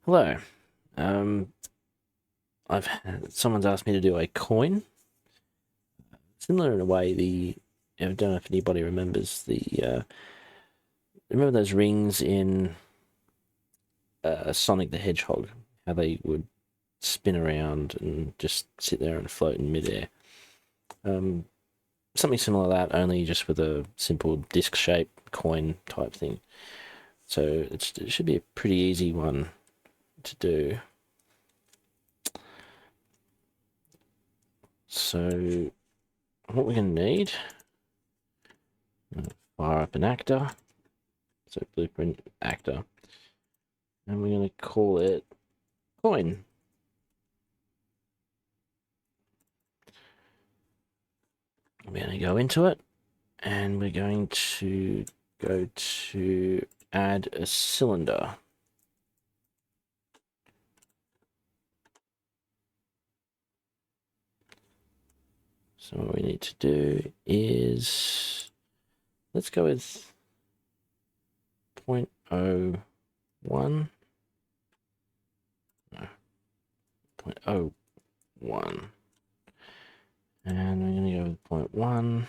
Hello. Um, someone's asked me to do a coin, similar in a way. I don't know if anybody remembers remember those rings in Sonic the Hedgehog, how they would spin around and just sit there and float in midair. Um, Something similar to that, only just with a simple disc shape coin type thing. So it should be a pretty easy one to do. So what we're going to need, fire up an actor. So blueprint actor. And we're going to call it coin. We're going to go into it and we're going to go to add a cylinder. So what we need to do is, let's go with 0.01. No, 0.01. And we're going to go with 0.1.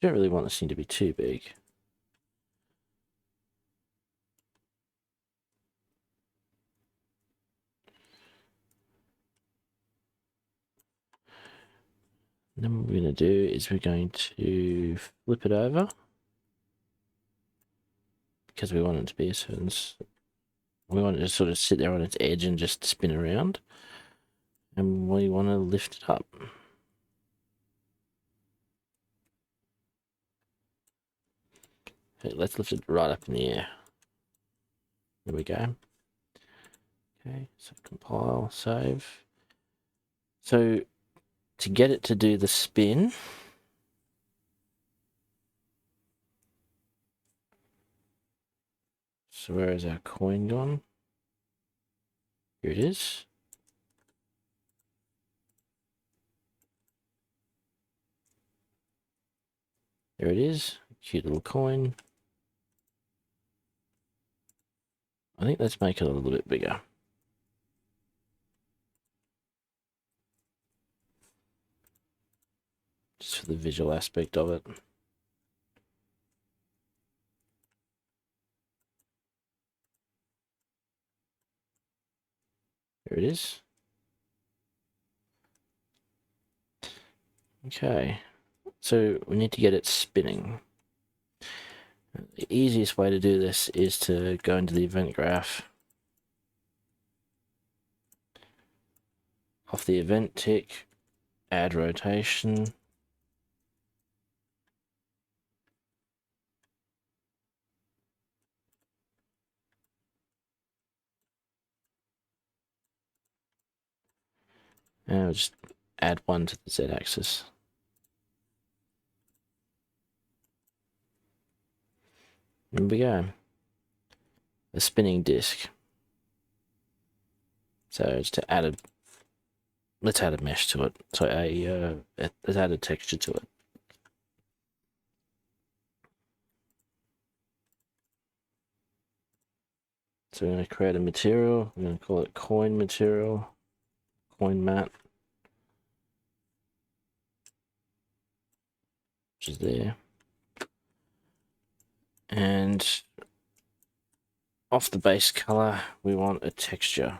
Don't really want this thing to be too big. And then what we're going to do is we're going to flip it over, because we want it to be a certain, we want it to sort of sit there on its edge and just spin around. And we want to lift it up. Okay, let's lift it right up in the air. There we go. Okay, so compile, save. So to get it to do the spin, so where is our coin gone? Here it is. There it is. Cute little coin. I think let's make it a little bit bigger. Just for the visual aspect of it. There it is. Okay, so we need to get it spinning. The easiest way to do this is to go into the event graph. Off the event tick, add rotation. And we'll just add one to the z-axis. There we go. A spinning disc. So it's to add a, let's add a mesh to it. So let's add a texture to it. So we're going to create a material. We're going to call it coin material, coin mat, which is there. And off the base color, we want a texture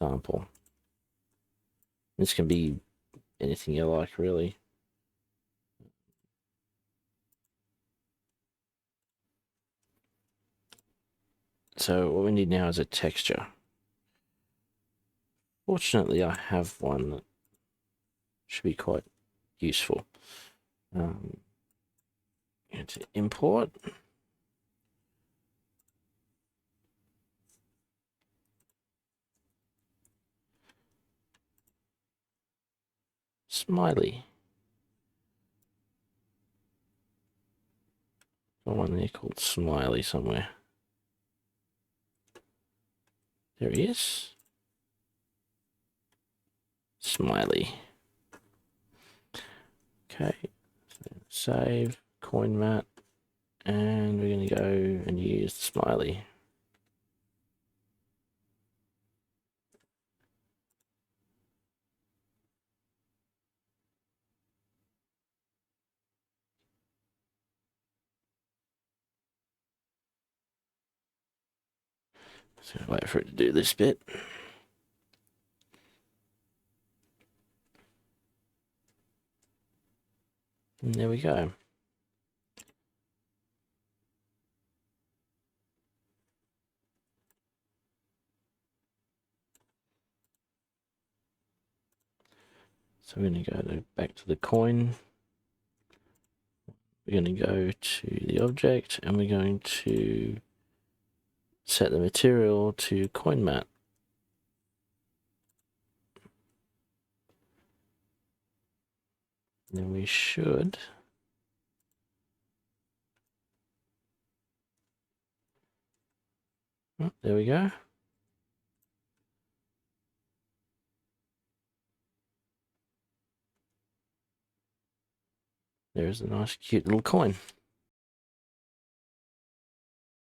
sample. This can be anything you like, really. So what we need now is a texture. Fortunately, I have one that should be quite useful. To import. Smiley. Got one there called Smiley somewhere. There he is. Smiley. Okay. So save, coin mat, and we're going to go and use Smiley. So wait for it to do this bit. And there we go. So we're going to go back to the coin. We're going to go to the object and we're going to set the material to coin mat. Then we should there we go. There's a nice cute little coin.